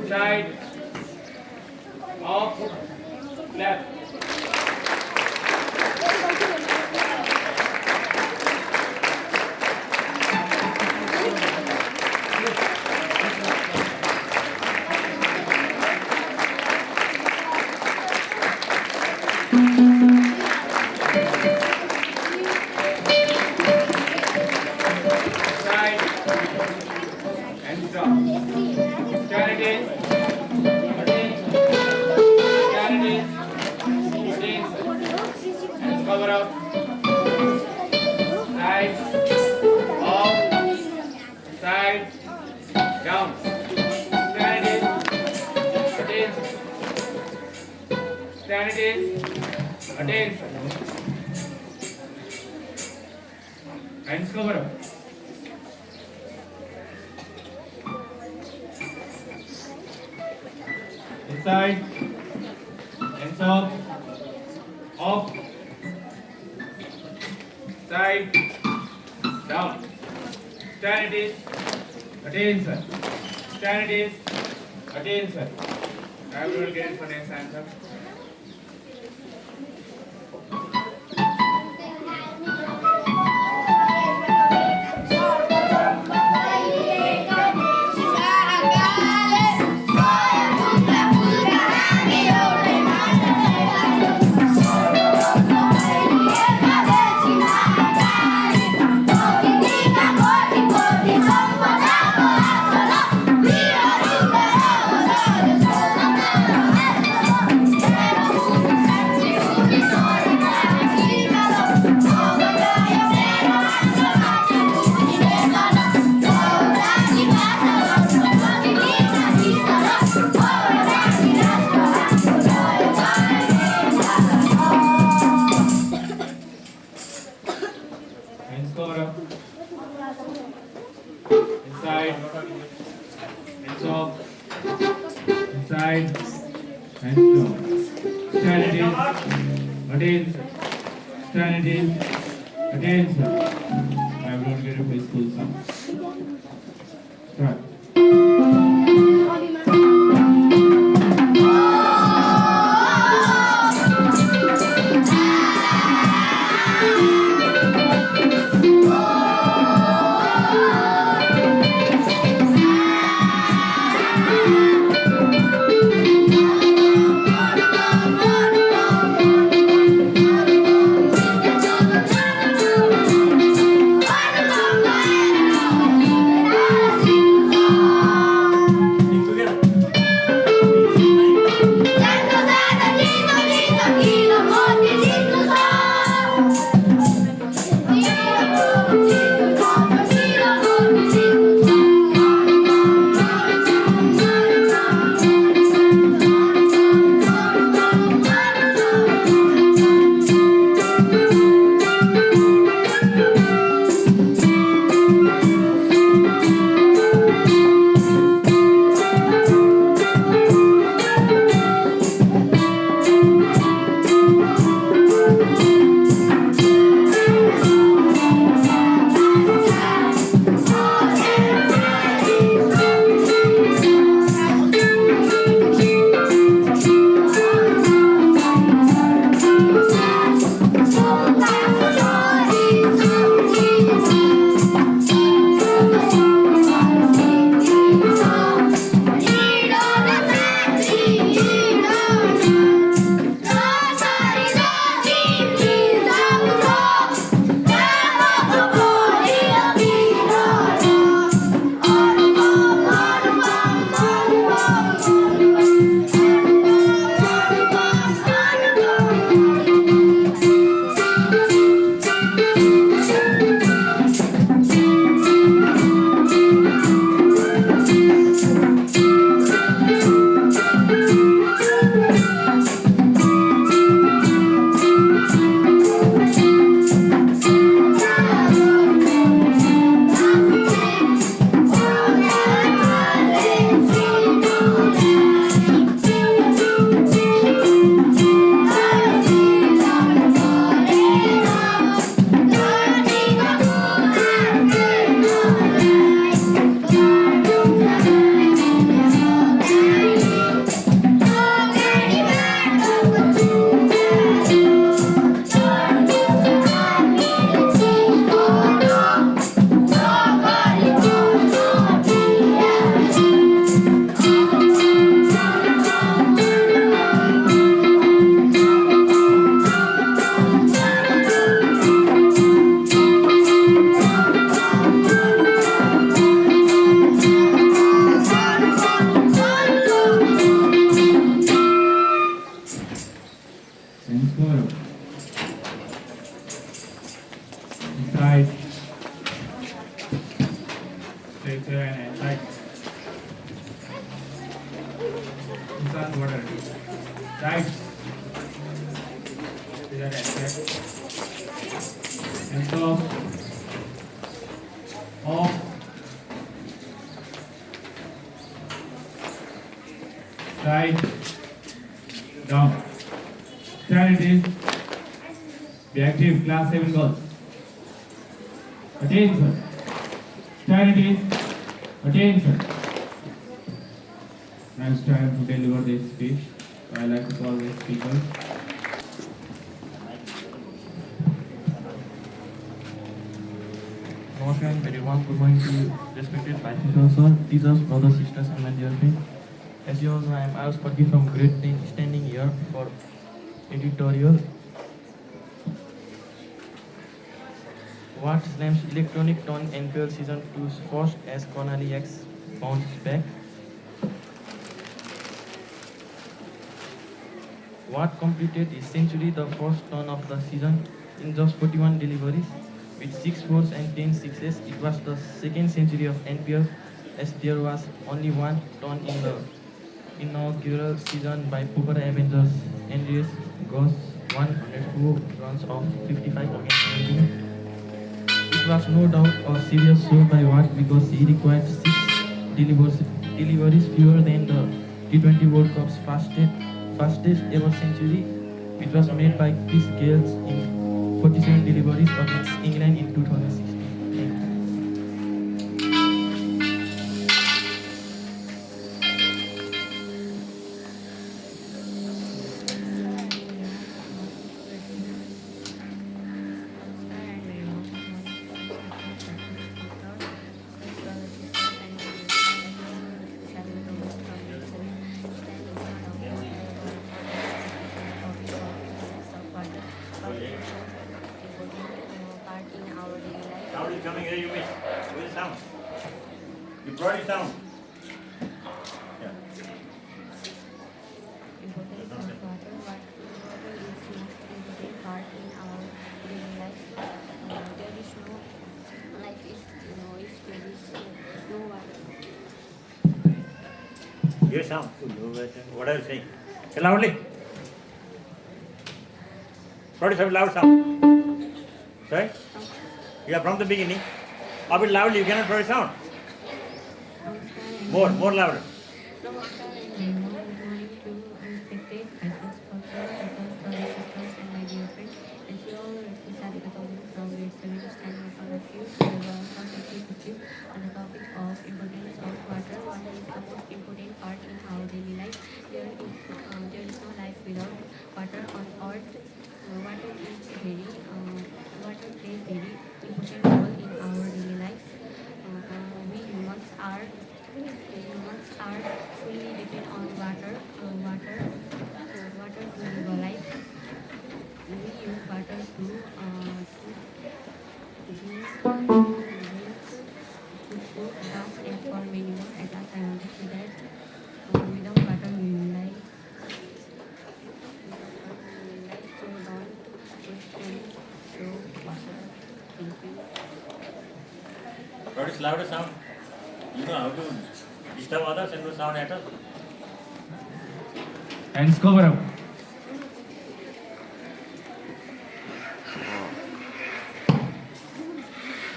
Inside. Off. Left. Side and stop. Stand it in. Attention. Stand it in. Attention. Hands cover up. Side. Off. Side. Down. Stand it in. Attention. Stand it in. Attention. Hands cover up. Inside, hands up, side, down. Stand it is, attention. Stand it is, attention. Everyone get it for next answer. Hands cover up. Inside. Hands up. Inside. Hands down. Stand it in. Attention. Stand it in. Attention. I will get a school song. Start. Insan, what are you? Right. These are accurate. And so, off. Right. Down. Stand it is. Be active, class 7 girls. Attention. Stand it is. Attention. Now it's time to deliver this speech. So I like to call the speaker. Namaskar and very warm good morning to you, respected vice principal, teachers, brothers, sisters, and my dear friends. As you all know, I am Ayush Khatri from grade 10, standing here for editorial. What slams electronic turn NPL season 2's first as Conali X bounces back? What completed his century the first turn of the season in just 41 deliveries? With 6 fours and 10 sixes, it was the second century of NPL as there was only one turn in the inaugural season by Pukara Avengers. Andreas Goss 104 runs of 55 against 19. It was no doubt a serious show by Watt because he required 6 deliveries fewer than the T20 World Cup's fastest ever century, which was made by Chris Gales in 47 deliveries against England in 2016. Sound is coming here, you miss. Where's the sound? You brought it down. Yeah. Important part is not important part in our daily life. There is no life is if there is no water. Here's sound. What are you saying? Say loudly. Produce a loud sound. Sorry? Yeah, from the beginning. A bit loudly, you cannot produce sound. More louder. Namaskar and good morning to respected vice principal, teachers, and my dear friends. As you all recently from grade 7 standing in front of you, we will some activities on the topic of importance of water. Water is the most important part in our daily life. There is no life without water on earth. Water plays very important role in our daily life. We humans are fully depend on water to live a life. We use water to drink, to cook, bath, and for many more. At last, I want to say that without water we will die. So don't waste any. So water. Thank you. Produce louder sound. You know how to disturb others and no sound at all. Hands cover up.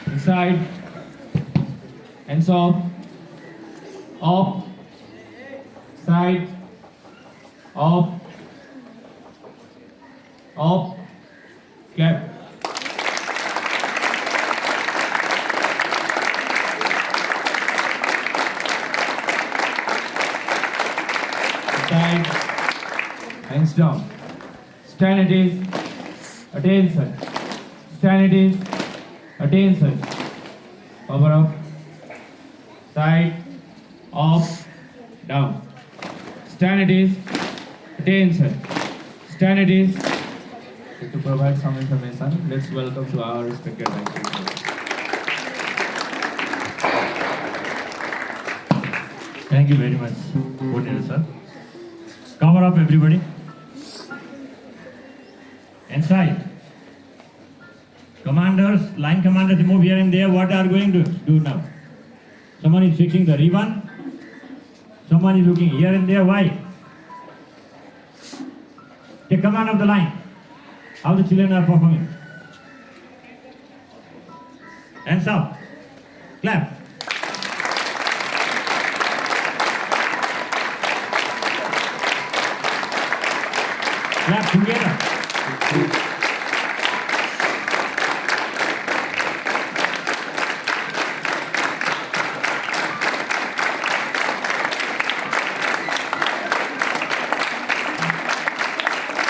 Inside. Hands up, side, up, clap. Side, hands down. Stand it is, attention. Stand it is, attention. Cover up. Side, off, down. Stand it is, attention. Stand it is. To provide some information, let's welcome to our respected vice principal. Thank you very much, Coordinator sir. Cover up everybody. Inside. Commanders, line commanders move here and there. What are you going to do now? Someone is fixing the ribbon. Someone is looking here and there. Why? Take command of the line. How the children are performing. Hands up. Clap. Clap together.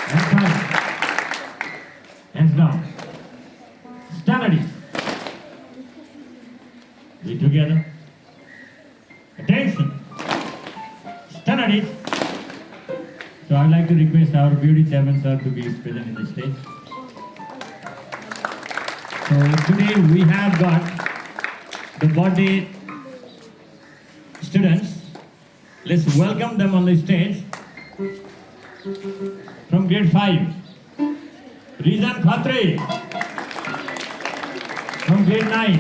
Hands up. Hands down. Stand ready. We together. Attention. Stand ready. So I would like to request our beauty chairman sir to be present in the stage. So today we have got the birthday students. Let's welcome them on the stage. From grade 5, Rijan Khatri. From grade 9,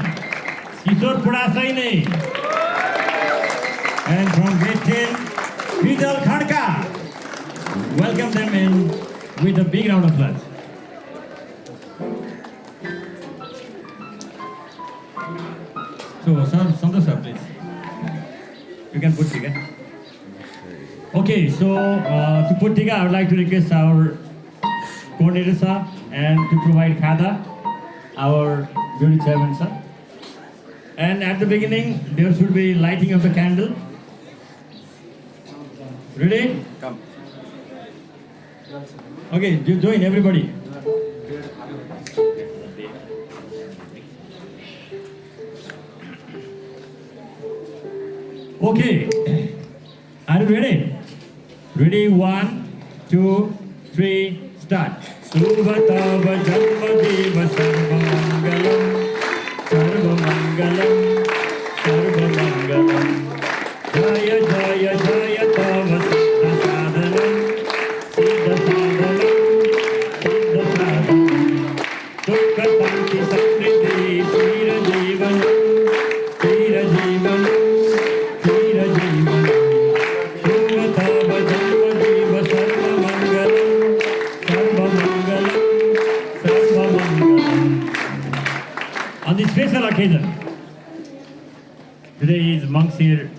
Kishor Pudasaini. And from grade 10, Krijal Khadka. Welcome them in with a big round of applause. So, Santosh sir, please. You can put ticket. Okay, so to put ticket, I would like to request our coordinator sir and to provide khada, our beauty chairman sir. And at the beginning, there should be lighting of the candle. Ready? Come. Okay, you join everybody. Okay, are you ready? Ready? 1, 2, 3, start. Subhatava Janmadeva Sarvamangalam, Sarvamangalam, Sarvamangalam. Jaya Jaya Jaya Tava Siddha Sadhanam, Siddha Sadhanam, Siddha Sadhanam. Dukha Tanti Samriddhi, Tira Jivanam, Tira Jivanam, Tira Jivanam. Subhatava Janmadeva Sarvamangalam, Sarvamangalam, Sarvamangalam. On this special occasion, today is Monksir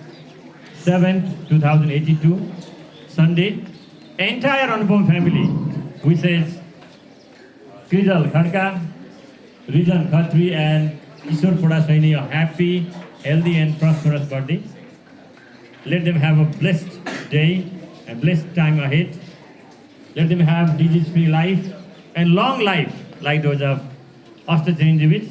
7th, 2082, Sunday. Entire Anupam family, which says Krijal Khadka, Rijan Khatri and Kishor Pudasaini a happy, healthy and prosperous birthday. Let them have a blessed day, a blessed time ahead. Let them have disease-free life and long life like those of Ashtachiranjeevis.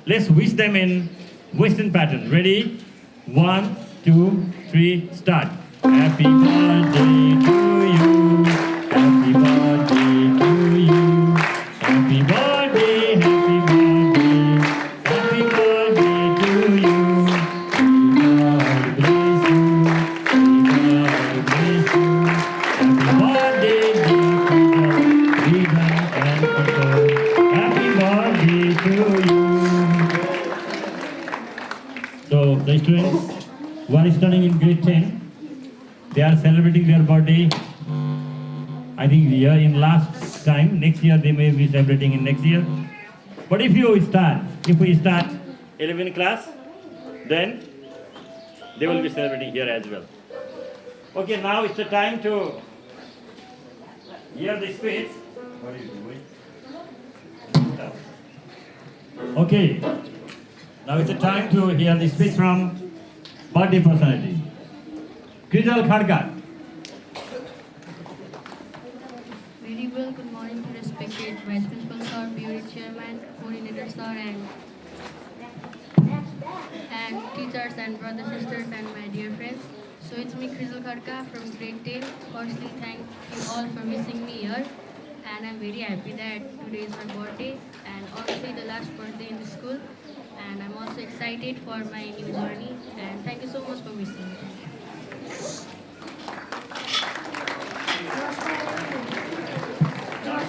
Let's wish them in Western pattern. Ready? 1, 2, 3, start. Happy birthday to you. Happy birthday to you. Happy birthday, happy birthday. Happy birthday to you. God bless you. God bless you. Happy birthday, dear Rijan and Kishor. Happy birthday to you. So the students, one is studying in grade 10. They are celebrating their birthday. I think year in last time. Next year they may be celebrating in next year. But if we start 11 class, then they will be celebrating here as well. Okay, now it's the time to hear the speech. What are you doing? Okay. Now it's the time to hear the speech from birthday personality. Krijal Khadka. Very well, good morning to respected Vice Principal Sir, Beauty Chairman, Coordinator Sir, and teachers and brothers, sisters, and my dear friends. So it's me, Krijal Khadka from grade 10. Firstly, thank you all for missing me here. And I'm very happy that today is my birthday and honestly the last birthday in the school. And I'm also excited for my new journey. And thank you so much for missing me.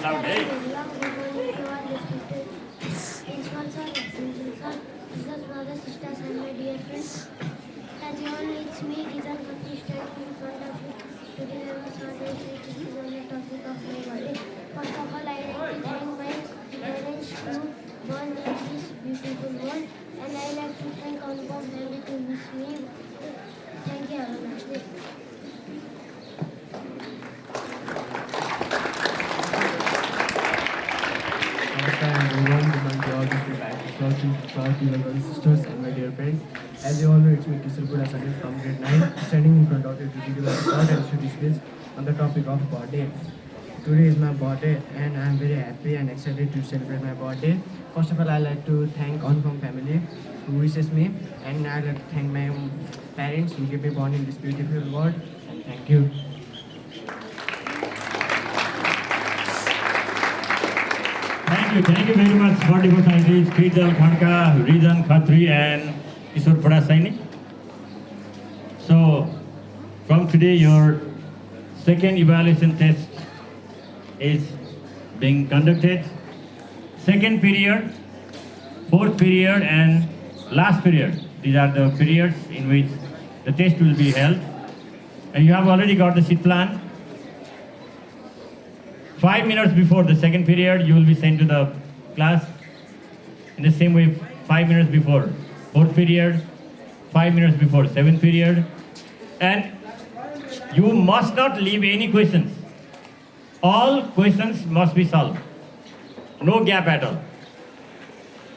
Sound hey. Brothers, sisters, and my dear friends. As you all know, it's me, Rijan Khatri, standing in front of you. Today I was ordered to speak on the topic of As you all know, it's me, Kishor Pudasaini from grade 9, standing in front of you to give a short and sweet speech on the topic of birthday. Today is my birthday and I am very happy and excited to celebrate my birthday. First of all, I like to thank Onfam family who wishes me, and I like to thank my parents who gave me born in this beautiful world. And thank you. Thank you very much, birthday scientists Krijal Khadka, Rijan Khatri, and Kishor Pudasaini. So, from today, your second evaluation test is being conducted. Second period, fourth period, and last period. These are the periods in which the test will be held. And you have already got the sheet plan. 5 minutes before the second period, you will be sent to the class. In the same way, 5 minutes before fourth period, 5 minutes before seventh period. And you must not leave any questions. All questions must be solved. No gap at all.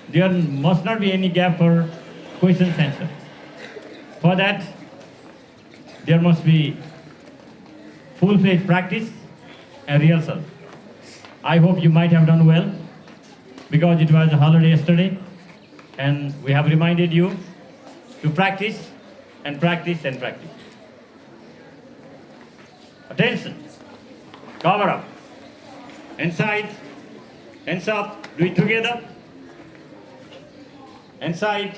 There must not be any gap for questions answer. For that, there must be full-fledged practice and rehearsal. I hope you might have done well because it was a holiday yesterday and we have reminded you to practice and practice and practice. Attention, cover up, inside, hands up, do it together, inside,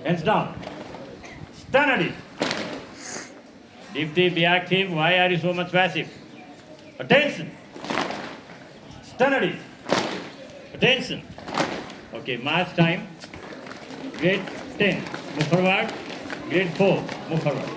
hands down, stand at it. Dipti, be active, why are you so much passive? Attention, stand at it, attention. Okay, march time, grade 10, move forward, grade 4, move forward.